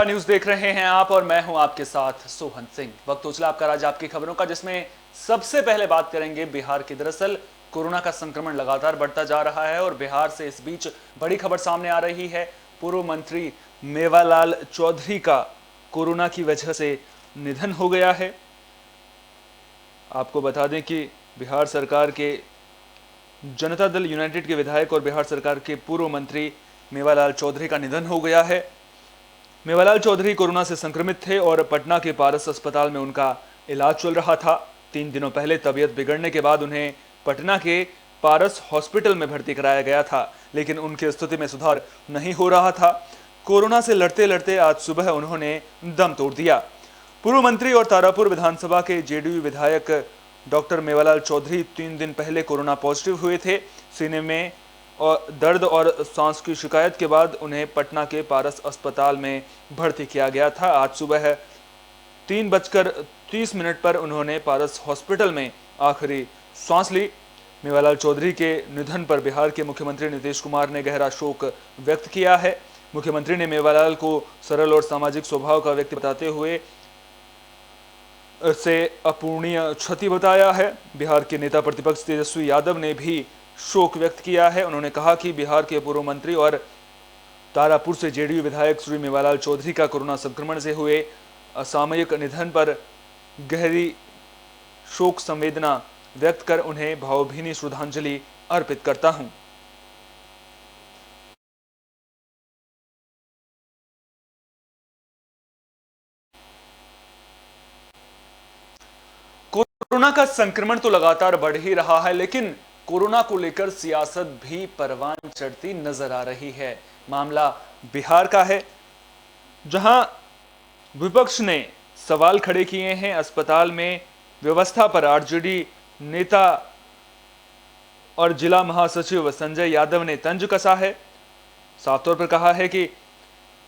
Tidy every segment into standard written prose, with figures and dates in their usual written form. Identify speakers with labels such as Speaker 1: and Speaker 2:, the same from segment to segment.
Speaker 1: News देख रहे हैं आप और मैं हूं आपके साथ सोहन सिंह। वक्त हो चला आपका राज्य आपकी खबरों का, जिसमें सबसे पहले बात करेंगे बिहार की। दरअसल कोरोना का संक्रमण लगातार बढ़ता जा रहा है और बिहार से इस बीच बड़ी खबर सामने आ रही है। पूर्व मंत्री मेवालाल चौधरी का कोरोना की वजह से निधन हो गया है। आपको बता दें कि बिहार सरकार के जनता दल यूनाइटेड के विधायक और बिहार सरकार के पूर्व मंत्री मेवालाल चौधरी का निधन हो गया है। मेवालाल चौधरी कोरोना से संक्रमित थे और पटना के पारस अस्पताल में उनका इलाज चल रहा था। 3 दिनों पहले तबीयत बिगड़ने के बाद उन्हें पटना के पारस हॉस्पिटल में भर्ती कराया गया था, लेकिन उनकी स्थिति में सुधार नहीं हो रहा था। कोरोना से लड़ते लड़ते आज सुबह उन्होंने दम तोड़ दिया। पूर्व मंत्री और तारापुर विधानसभा के जेडीयू विधायक डॉक्टर मेवालाल चौधरी 3 दिन पहले कोरोना पॉजिटिव हुए थे। सीने में और दर्द और सांस की शिकायत के बाद उन्हें पटना के पारस अस्पताल में भर्ती किया गया था। आज सुबह 3:30 पर उन्होंने पारस हॉस्पिटल में आखिरी सांस ली। मेवालाल चौधरी के निधन पर बिहार के मुख्यमंत्री नीतीश कुमार ने गहरा शोक व्यक्त किया है। मुख्यमंत्री ने मेवालाल को सरल और सामाजिक स्वभाव का व्यक्ति बताते हुए से अपूर्णीय क्षति बताया है। बिहार के नेता प्रतिपक्ष तेजस्वी यादव ने भी शोक व्यक्त किया है। उन्होंने कहा कि बिहार के पूर्व मंत्री और तारापुर से जेडीयू विधायक श्री मेवालाल चौधरी का कोरोना संक्रमण से हुए असामयिक निधन पर गहरी शोक संवेदना व्यक्त कर उन्हें भावभीनी श्रद्धांजलि अर्पित करता हूं। कोरोना का संक्रमण तो लगातार बढ़ ही रहा है, लेकिन कोरोना को लेकर सियासत भी परवान चढ़ती नजर आ रही है। मामला बिहार का है, जहां विपक्ष ने सवाल खड़े किए हैं। अस्पताल में व्यवस्था पर आरजेडी नेता और जिला महासचिव संजय यादव ने तंज कसा है। साफ तौर पर कहा है कि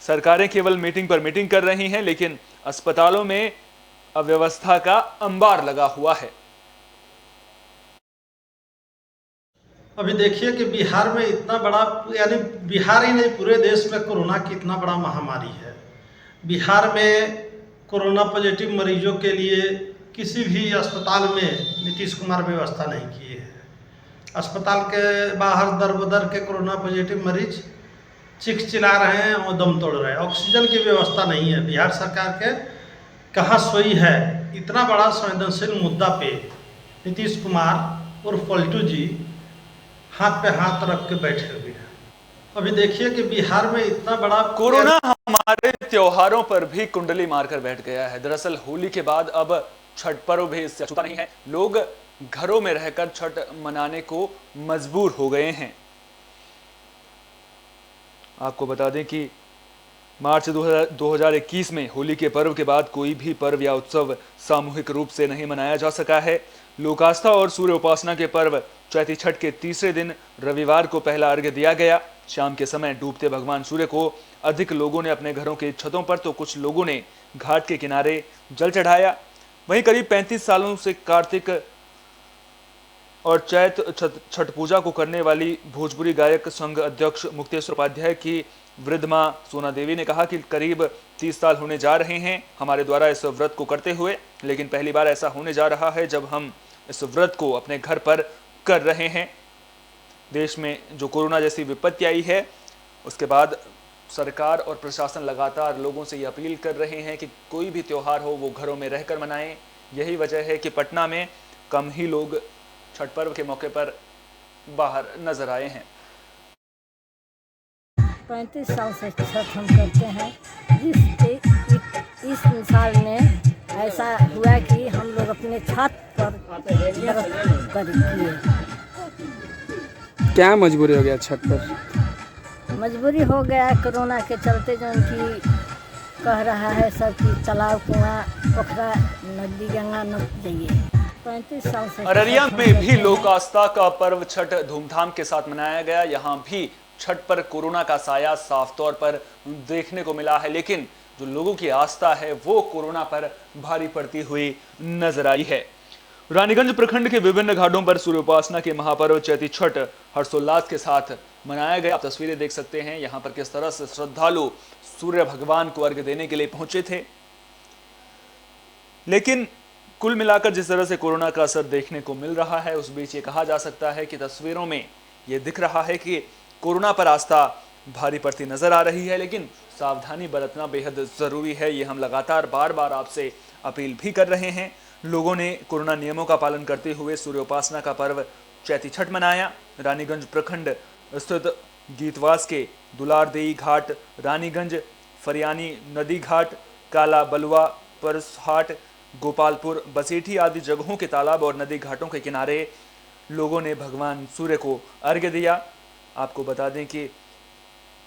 Speaker 1: सरकारें केवल मीटिंग पर मीटिंग कर रही हैं, लेकिन अस्पतालों में अव्यवस्था का अंबार लगा हुआ है।
Speaker 2: अभी देखिए कि बिहार में इतना बड़ा, यानी बिहार ही नहीं पूरे देश में कोरोना की इतना बड़ा महामारी है। बिहार में कोरोना पॉजिटिव मरीजों के लिए किसी भी अस्पताल में नीतीश कुमार व्यवस्था नहीं किए है। अस्पताल के बाहर दर बदर के कोरोना पॉजिटिव मरीज चीख चिल्ला रहे हैं और दम तोड़ रहे हैं। ऑक्सीजन की व्यवस्था नहीं है। बिहार सरकार के कहाँ सोई है। इतना बड़ा संवेदनशील मुद्दा पे नीतीश कुमार और पलटू जी हाथ पे हाथ रख के बैठे हुए हैं। अभी देखिए कि बिहार में इतना बड़ा
Speaker 1: कोरोना हमारे त्योहारों पर भी कुंडली मारकर बैठ गया है। दरअसल होली के बाद अब छठ पर्व भी इससे छूटा नहीं है। लोग घरों में रहकर छठ मनाने को मजबूर हो गए हैं। आपको बता दें कि मार्च 2021 में होली के पर्व के बाद कोई भी पर्व या उत्सव सामूहिक रूप से नहीं मनाया जा सका है। लोक आस्था और सूर्य उपासना के पर्व चैती छठ के तीसरे दिन रविवार को पहला अर्घ्य दिया गया। शाम के समय डूबते भगवान सूर्य को अधिक लोगों ने अपने घरों के छतों पर तो कुछ लोगों ने घाट के किनारे जल चढ़ाया। वहीं करीब 35 सालों से कार्तिक और चैत छठ पूजा को करने वाली भोजपुरी गायक संघ अध्यक्ष मुक्तेश्वर उपाध्याय की वृद्ध मां सोना देवी ने कहा कि करीब 30 साल होने जा रहे हैं हमारे द्वारा इस व्रत को करते हुए, लेकिन पहली बार ऐसा होने जा रहा है जब हम इस व्रत को अपने घर पर कर रहे हैं। देश में जो कोरोना जैसी विपत्ति आई है, उसके बाद सरकार और प्रशासन लगातार लोगों से ये अपील कर रहे हैं कि कोई भी त्योहार हो वो घरों में रहकर मनाएं। यही वजह है कि पटना में कम ही लोग छठ पर्व के मौके पर बाहर नजर आए हैं।
Speaker 3: 35 साल से छठ हम करते हैं। इस साल में ऐसा हुआ कि हम लोग अपने छत पर व्रत किए।
Speaker 4: क्या मजबूरी हो गया छठ पर?
Speaker 3: मजबूरी हो गया कोरोना के चलते, जो उनकी कह रहा है सब कि तालाब कुआं पोखरा नदी गंगा न जाइए। 35 साल से
Speaker 1: अररिया में भी लोक आस्था का पर्व छठ धूमधाम के साथ मनाया गया। यहाँ भी छठ पर कोरोना का साया साफ तौर पर देखने को मिला है, लेकिन जो लोगों की आस्था है वो कोरोना पर भारी पड़ती हुई नजर आई है। रानीगंज प्रखंड के विभिन्न घाटों पर सूर्य उपासना के महापर्व चैती छठ हर्षोल्लास के साथ मनाया गया। आप तस्वीरें देख सकते हैं यहाँ पर किस तरह से श्रद्धालु सूर्य भगवान को अर्घ्य देने के लिए पहुंचे थे। लेकिन कुल मिलाकर जिस तरह से कोरोना का असर देखने को मिल रहा है, उस बीच ये कहा जा सकता है कि तस्वीरों में ये दिख रहा है कि कोरोना पर आस्था भारी पड़ती नजर आ रही है, लेकिन सावधानी बरतना बेहद जरूरी है। ये हम लगातार बार बार आपसे अपील भी कर रहे हैं। लोगों ने कोरोना नियमों का पालन करते हुए सूर्योपासना का पर्व चैती छठ मनाया। रानीगंज प्रखंड स्थित गीतवास के दुलारदेई घाट, रानीगंज, फरियानी नदी घाट, काला बलुआ, परसहाट, गोपालपुर, बसेठी आदि जगहों के तालाब और नदी घाटों के किनारे लोगों ने भगवान सूर्य को अर्घ्य दिया। आपको बता दें कि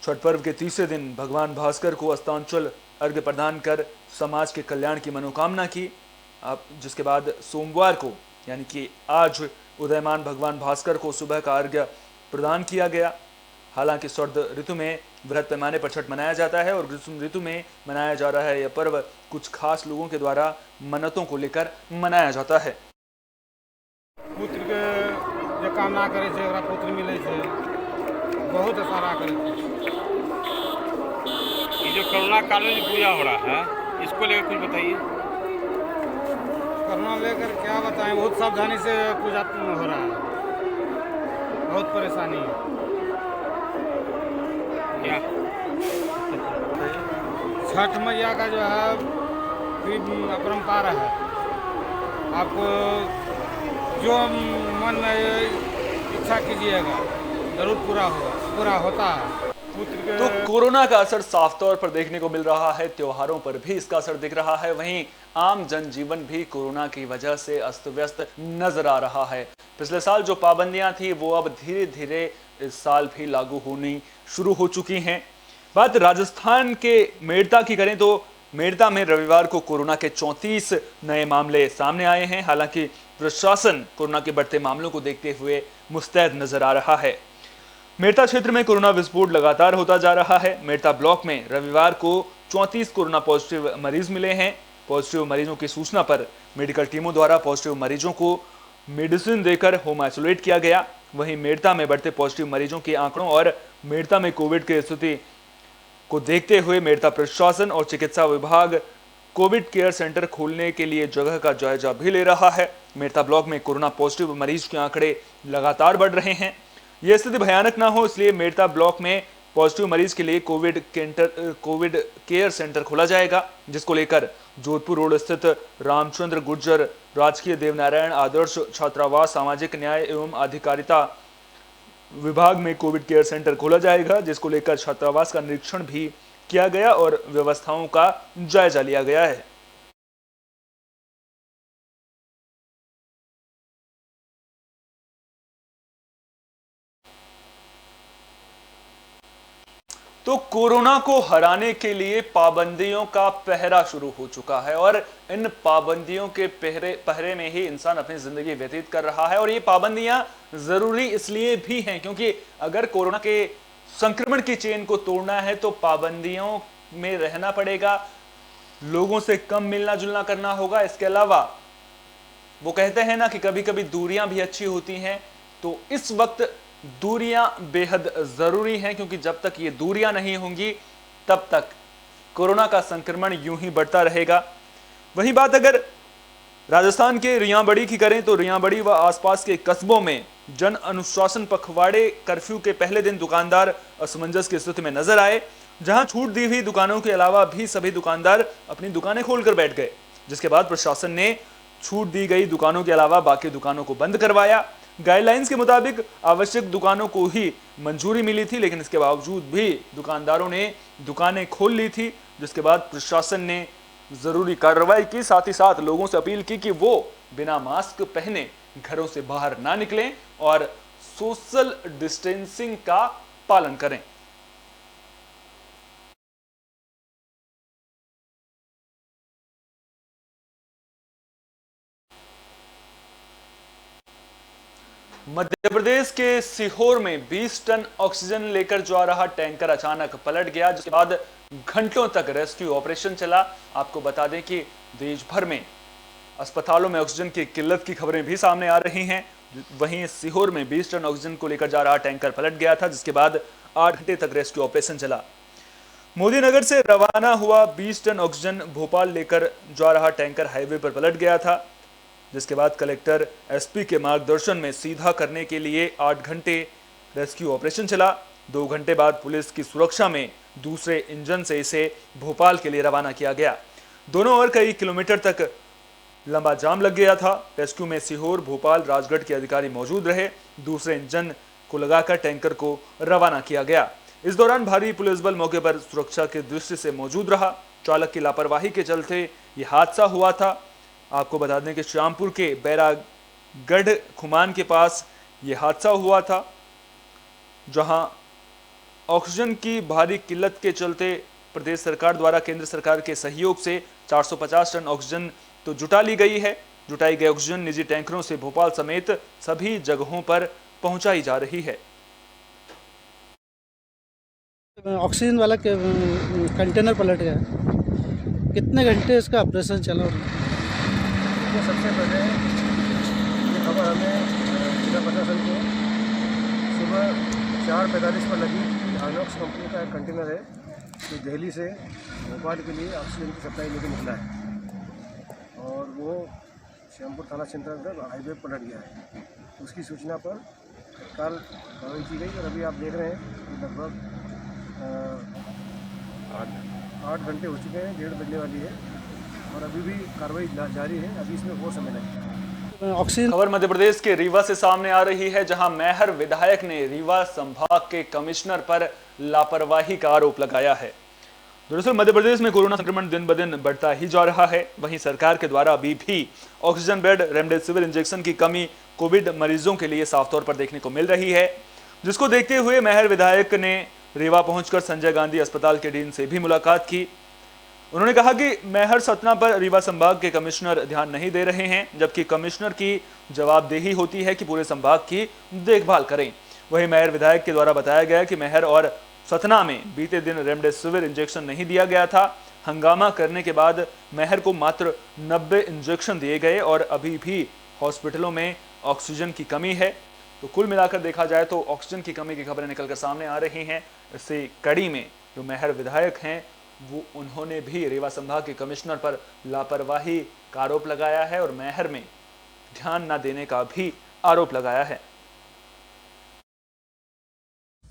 Speaker 1: छठ पर्व के तीसरे दिन भगवान भास्कर को अस्तांचल अर्घ्य प्रदान कर समाज के कल्याण की मनोकामना की। अब जिसके बाद सोमवार को यानी कि आज उदयमान भगवान भास्कर को सुबह का अर्घ्य प्रदान किया गया। हालांकि शरद ऋतु में वृहद पैमाने पर छठ मनाया जाता है और ग्रीष्म ऋतु में मनाया जा रहा है यह पर्व कुछ खास लोगों के द्वारा मन्नतों को लेकर मनाया जाता है।
Speaker 5: पुत्र के जो कामना करे छे ओकरा पुत्र मिले छे, बहुत सारा करे छे।
Speaker 6: ये जो कोरोना काल में जो पूजा हो रहा है, इसको लेकर कुछ बताइए।
Speaker 5: कोरोना लेकर क्या बताएं, बहुत सावधानी से पूजा हो रहा है, बहुत परेशानी है।
Speaker 6: क्या
Speaker 5: छठ मैया का जो है अपरंपार है, आपको जो मन में इच्छा कीजिएगा जरूर पूरा होता है।
Speaker 1: तो कोरोना का असर साफ तौर पर देखने को मिल रहा है। त्योहारों पर भी इसका असर दिख रहा है। वहीं आम जनजीवन भी कोरोना की वजह से अस्त व्यस्त नजर आ रहा है। पिछले साल जो पाबंदियां थी वो अब धीरे धीरे इस साल भी लागू होनी शुरू हो चुकी हैं। बात राजस्थान के मेड़ता की करें तो मेड़ता में रविवार को कोरोना के 34 नए मामले सामने आए हैं। हालांकि प्रशासन कोरोना के बढ़ते मामलों को देखते हुए मुस्तैद नजर आ रहा है। मेड़ता क्षेत्र में कोरोना विस्फोट लगातार होता जा रहा है। मेड़ता ब्लॉक में रविवार को 34 कोरोना पॉजिटिव मरीज मिले हैं। पॉजिटिव मरीजों की सूचना पर मेडिकल टीमों द्वारा पॉजिटिव मरीजों को मेडिसिन देकर होम आइसोलेट किया गया। वहीं मेड़ता में बढ़ते पॉजिटिव मरीजों के आंकड़ों और मेड़ता में कोविड की स्थिति को देखते हुए मेड़ता प्रशासन और चिकित्सा विभाग कोविड केयर सेंटर खोलने के लिए जगह का जायजा भी ले रहा है। मेड़ता ब्लॉक में कोरोना पॉजिटिव मरीज के आंकड़े लगातार बढ़ रहे हैं। यह स्थिति भयानक ना हो इसलिए मेड़ता ब्लॉक में पॉजिटिव मरीज के लिए कोविड केयर सेंटर खोला जाएगा, जिसको लेकर जोधपुर रोड स्थित रामचंद्र गुर्जर राजकीय देवनारायण आदर्श छात्रावास सामाजिक न्याय एवं अधिकारिता विभाग में कोविड केयर सेंटर खोला जाएगा, जिसको लेकर छात्रावास का निरीक्षण भी किया गया और व्यवस्थाओं का जायजा लिया गया है। तो कोरोना को हराने के लिए पाबंदियों का पहरा शुरू हो चुका है और इन पाबंदियों के पहरे में ही इंसान अपनी जिंदगी व्यतीत कर रहा है। और ये पाबंदियां जरूरी इसलिए भी हैं क्योंकि अगर कोरोना के संक्रमण की चेन को तोड़ना है तो पाबंदियों में रहना पड़ेगा, लोगों से कम मिलना जुलना करना होगा। इसके अलावा वो कहते हैं ना कि कभी कभी दूरियां भी अच्छी होती हैं, तो इस वक्त दूरियां बेहद जरूरी हैं क्योंकि जब तक ये दूरियां नहीं होंगी तब तक कोरोना का संक्रमण यूं ही बढ़ता रहेगा। वहीं बात अगर राजस्थान के रियांबड़ी की करें तो रियांबड़ी व आसपास के कस्बों में जन अनुशासन पखवाड़े कर्फ्यू के पहले दिन दुकानदार असमंजस की स्थिति में नजर आए, जहां छूट दी हुई दुकानों के अलावा भी सभी दुकानदार अपनी दुकानें खोलकर बैठ गए, जिसके बाद प्रशासन ने छूट दी गई दुकानों के अलावा बाकी दुकानों को बंद करवाया। गाइडलाइंस के मुताबिक आवश्यक दुकानों को ही मंजूरी मिली थी, लेकिन इसके बावजूद भी दुकानदारों ने दुकानें खोल ली थी, जिसके बाद प्रशासन ने जरूरी कार्रवाई की। साथ ही साथ लोगों से अपील की कि वो बिना मास्क पहने घरों से बाहर ना निकलें और सोशल डिस्टेंसिंग का पालन करें। मध्य प्रदेश के सीहोर में 20 टन ऑक्सीजन लेकर जा रहा टैंकर अचानक पलट गया, जिसके बाद घंटों तक रेस्क्यू ऑपरेशन चला। आपको बता दें कि देश भर में अस्पतालों में ऑक्सीजन की किल्लत की खबरें भी सामने आ रही हैं। वहीं सीहोर में 20 टन ऑक्सीजन को लेकर जा रहा टैंकर पलट गया था, जिसके बाद 8 घंटे तक रेस्क्यू ऑपरेशन चला। मोदी नगर से रवाना हुआ 20 टन ऑक्सीजन भोपाल लेकर जा रहा टैंकर हाईवे पर पलट गया था, जिसके बाद कलेक्टर एसपी के मार्गदर्शन में सीधा करने के लिए 8 घंटे रेस्क्यू ऑपरेशन चला। 2 घंटे बाद पुलिस की सुरक्षा में दूसरे इंजन से इसे भोपाल के लिए रवाना किया गया। दोनों ओर कई किलोमीटर तक लंबा जाम लग गया था। रेस्क्यू में सीहोर, भोपाल, राजगढ़ के अधिकारी मौजूद रहे। दूसरे इंजन को लगाकर टैंकर को रवाना किया गया। इस दौरान भारी पुलिस बल मौके पर सुरक्षा की दृष्टि से मौजूद रहा। चालक की लापरवाही के चलते ये हादसा हुआ था। आपको बता दें कि श्यामपुर के बैरागढ़ खुमान के पास ये हादसा हुआ था, जहां ऑक्सीजन की भारी किल्लत के चलते प्रदेश सरकार द्वारा केंद्र सरकार के सहयोग से 450 टन ऑक्सीजन तो जुटा ली गई है। जुटाई गई ऑक्सीजन निजी टैंकरों से भोपाल समेत सभी जगहों पर पहुंचाई जा रही है।
Speaker 7: ऑक्सीजन वाला कंटेनर पलट गया। कितने घंटे इसका ऑपरेशन चला?
Speaker 8: तो सबसे पहले ये खबर हमें जिला प्रशासन को सुबह 4:45 पर लगी कि आइनॉक्स कंपनी का एक कंटेनर है जो दिल्ली से भोपाल के लिए ऑक्सीजन की सप्लाई लेकर निकला है और वो श्यामपुर थाना क्षेत्र अंदर हाईवे पर पलट गया है। उसकी सूचना पर तत्काल कार्रवाई की गई और अभी आप देख रहे हैं कि लगभग 8 घंटे हो चुके हैं, 1:30 बजने वाली है और अभी भी कार्रवाई जारी है। अभी इसमें वो समय लगेगा।
Speaker 7: ऑक्सीजन
Speaker 1: खबर मध्य प्रदेश के रीवा से सामने आ रही है, जहां मैहर विधायक ने रीवा संभाग के कमिश्नर पर लापरवाही का आरोप लगाया है। दरअसल मध्य प्रदेश में कोरोना संक्रमण दिन ब दिन बढ़ता ही जा रहा है। वहीं सरकार के द्वारा अभी भी ऑक्सीजन बेड, रेमडेसिविर इंजेक्शन की कमी कोविड मरीजों के लिए साफ तौर पर देखने को मिल रही है, जिसको देखते हुए मैहर विधायक ने रीवा पहुंचकर संजय गांधी अस्पताल के डीन से भी मुलाकात की। उन्होंने कहा कि मैहर सतना पर रीवा संभाग के कमिश्नर ध्यान नहीं दे रहे हैं, जबकि कमिश्नर की जवाबदेही होती है कि पूरे संभाग की देखभाल करें। वहीं मैहर विधायक के द्वारा बताया गया कि मैहर और सतना में बीते दिन रेमडेसिविर इंजेक्शन नहीं दिया गया था। हंगामा करने के बाद मैहर को मात्र 90 इंजेक्शन दिए गए और अभी भी हॉस्पिटलों में ऑक्सीजन की कमी है। तो कुल मिलाकर देखा जाए तो ऑक्सीजन की कमी की खबरें निकलकर सामने आ रही हैं। इसी कड़ी में जो मैहर विधायक हैं वो उन्होंने भी रीवा संभाग के कमिश्नर पर लापरवाही का आरोप लगाया है और मैहर में ध्यान न देने का भी आरोप लगाया है।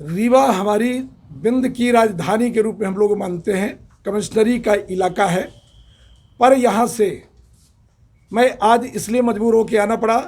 Speaker 9: रीवा हमारी विंध्य की राजधानी के रूप में हम लोग मानते हैं, कमिश्नरी का इलाका है, पर यहाँ से मैं आज इसलिए मजबूर होकर आना पड़ा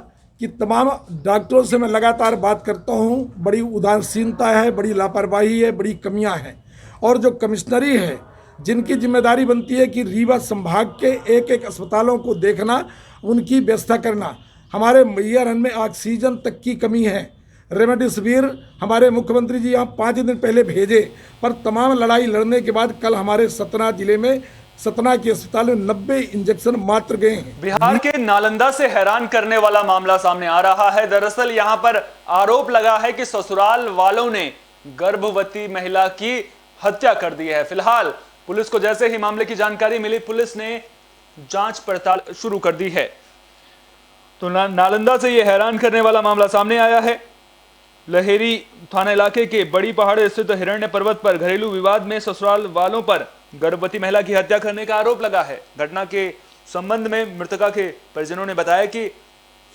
Speaker 9: कि तमाम डॉक्टरों से मैं लगातार बात करता हूँ, बड़ी उदासीनता है, बड़ी लापरवाही है, बड़ी कमियाँ हैं और जो कमिश्नरी है जिनकी जिम्मेदारी बनती है कि रीवा संभाग के एक एक अस्पतालों को देखना, उनकी व्यवस्था करना। हमारे मैया रन में ऑक्सीजन तक की कमी है। रेमडेसिविर हमारे मुख्यमंत्री जी यहाँ 5 दिन पहले भेजे, पर तमाम लड़ाई लड़ने के बाद कल हमारे सतना जिले में सतना के अस्पताल में 90 इंजेक्शन मात्र गए हैं।
Speaker 1: बिहार के नालंदा से हैरान करने वाला मामला सामने आ रहा है। दरअसल यहाँ पर आरोप लगा है कि ससुराल वालों ने गर्भवती महिला की हत्या कर दी है। फिलहाल पुलिस को जैसे ही मामले की जानकारी मिली, पुलिस ने जांच पड़ताल शुरू कर दी है। तो नालंदा से यह हैरान करने वाला मामला सामने आया है। लहेरी थाना इलाके के बड़ी पहाड़ स्थित हिरण्य पर्वत पर घरेलू विवाद में ससुराल वालों पर गर्भवती महिला की हत्या करने का आरोप लगा है। घटना के संबंध में मृतका के परिजनों ने बताया कि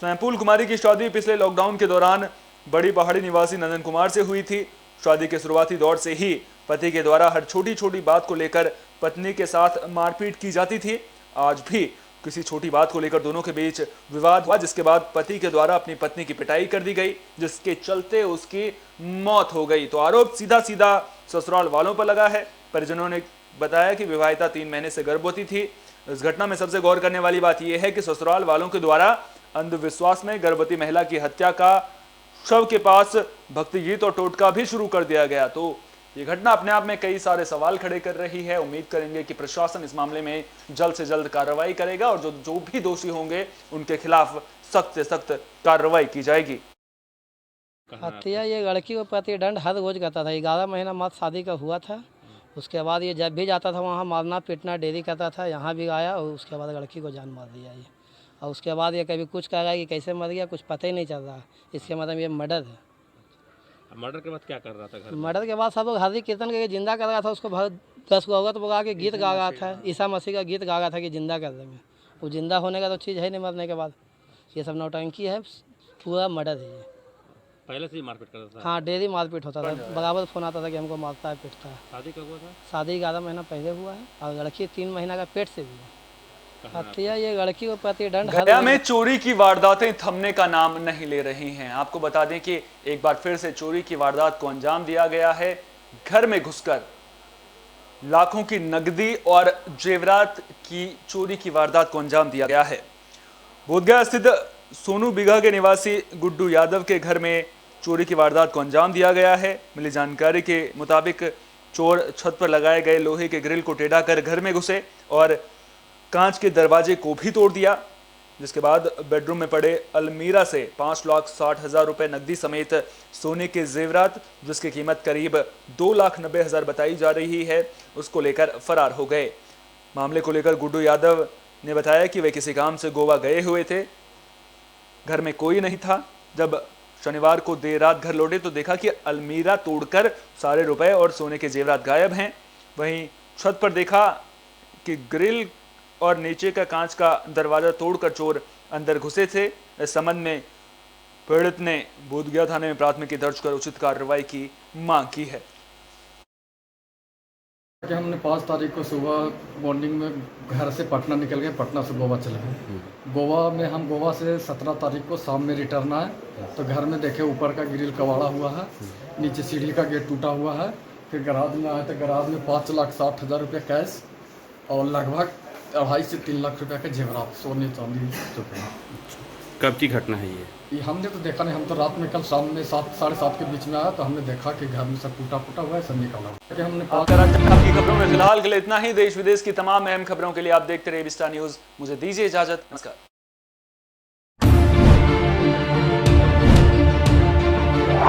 Speaker 1: सैंपुल कुमारी की शादी पिछले लॉकडाउन के दौरान बड़ी पहाड़ी निवासी नंदन कुमार से हुई थी। शादी के शुरुआती दौर से ही पति के द्वारा हर छोटी छोटी बात को लेकर पत्नी के साथ मारपीट की जाती थी। आज भी किसी छोटी बात को लेकर दोनों के बीच विवाद हुआ, जिसके बाद पति के द्वारा अपनी पत्नी की पिटाई कर दी गई, जिसके चलते उसकी मौत हो गई। तो आरोप सीधा सीधा ससुराल वालों पर लगा है। परिजनों ने बताया कि विवाहिता 3 महीने से गर्भवती थी। इस घटना में सबसे गौर करने वाली बात यह है कि ससुराल वालों के द्वारा अंधविश्वास में गर्भवती महिला की हत्या का शव के पास भक्ति गीत और टोटका भी शुरू कर दिया गया। तो ये घटना अपने आप में कई सारे सवाल खड़े कर रही है। उम्मीद करेंगे कि प्रशासन इस मामले में जल्द से जल्द कार्रवाई करेगा और जो भी दोषी होंगे उनके खिलाफ सख्त से सख्त कार्रवाई की जाएगी।
Speaker 10: हत्या ये लड़की को पति दंड हद रोज करता था। 11 महीना मत शादी का हुआ था। उसके बाद ये जब भी जाता था वहाँ मारना पीटना डेली करता था। यहाँ भी आया और उसके बाद लड़की को जान मार दिया ये। और उसके बाद ये कभी कुछ कहेगा कि कैसे मर गया, कुछ पता ही नहीं चल रहा। इसके मतलब ये मर्डर है।
Speaker 6: मर्डर के बाद क्या कर रहा था घर में?
Speaker 10: मर्डर के बाद सब लोग हार्दिक कीर्तन करके जिंदा कर रहा था उसको। 10 को औरत बुला के गीत गा रहा था, ईसा मसीह का गीत गा रहा था कि जिंदा कर देंगे। वो जिंदा होने का तो चीज़ है नहीं मरने के बाद। ये सब नौटंकी है, पूरा मर्डर है ये।
Speaker 6: पहले से ही मारपीट करता था?
Speaker 10: हाँ, डेली मारपीट होता था, बराबर फ़ोन आता था कि हमको मारता है, पीटता है।
Speaker 6: शादी कब हुआ था?
Speaker 10: शादी 11 महीना पहले हुआ है और लड़की 3 महीना का पेट से भी है। हत्या ये लड़की को प्रतिदंड।
Speaker 1: गया में चोरी की वारदातें थमने का नाम नहीं ले रही हैं। आपको बता दें कि एक बार फिर से चोरी की वारदात को अंजाम दिया गया है। घर में घुसकर लाखों की नकदी और जेवरात की चोरी की वारदात को अंजाम दिया गया है। बोधगया स्थित सोनू बिघा के निवासी गुड्डू यादव के घर में चोरी की वारदात को अंजाम दिया गया है। मिली जानकारी के मुताबिक चोर छत पर लगाए गए लोहे के ग्रिल को टेढ़ा कर घर में घुसे और कांच के दरवाजे को भी तोड़ दिया, जिसके बाद बेडरूम में पड़े अलमीरा से 5,60,000 रुपए नकदी समेत सोने के जेवरात, जिसकी कीमत करीब 2,90,000 बताई जा रही है, उसको लेकर फरार हो गए। मामले को लेकर गुड्डू यादव ने बताया कि वे किसी काम से गोवा गए हुए थे, घर में कोई नहीं था। जब शनिवार को देर रात घर लौटे तो देखा कि अलमीरा तोड़कर सारे रुपए और सोने के जेवरात गायब हैं। वहीं छत पर देखा कि ग्रिल और नीचे का कांच का दरवाजा तोड़कर चोर अंदर घुसे थे। इस संबंध में पीड़ित ने बोधगया थाने में प्राथमिकी दर्ज कर उचित कार्रवाई की मांग की है।
Speaker 11: हमने 5 तारीख को सुबह मॉर्निंग में घर से पटना निकल गए, पटना से गोवा चले गए। गोवा में हम गोवा से 17 तारीख को शाम में रिटर्न आए तो घर में देखे ऊपर का ग्रिल कबाड़ा हुआ है, नीचे सीढ़ी का गेट टूटा हुआ है। फिर गराज में आए तो गराज में 5,60,000 रुपये कैश और लगभग 2.5 से 3 लाख रुपये के जेवरात, सोने चांदी चुके हैं।
Speaker 6: कब की घटना है
Speaker 11: ये हमने तो देखा नहीं। हम तो रात में कल शाम में 7 साढ़े 7 के बीच में आया तो हमने देखा कि घर में सब टूटा हुआ है, सब निकला हुआ है। हमने
Speaker 1: आपकी खबरों में फिलहाल के लिए इतना ही। देश विदेश की तमाम अहम खबरों के लिए आप देखते रहिए विस्टा न्यूज। मुझे दीजिए इजाजत। नमस्कार।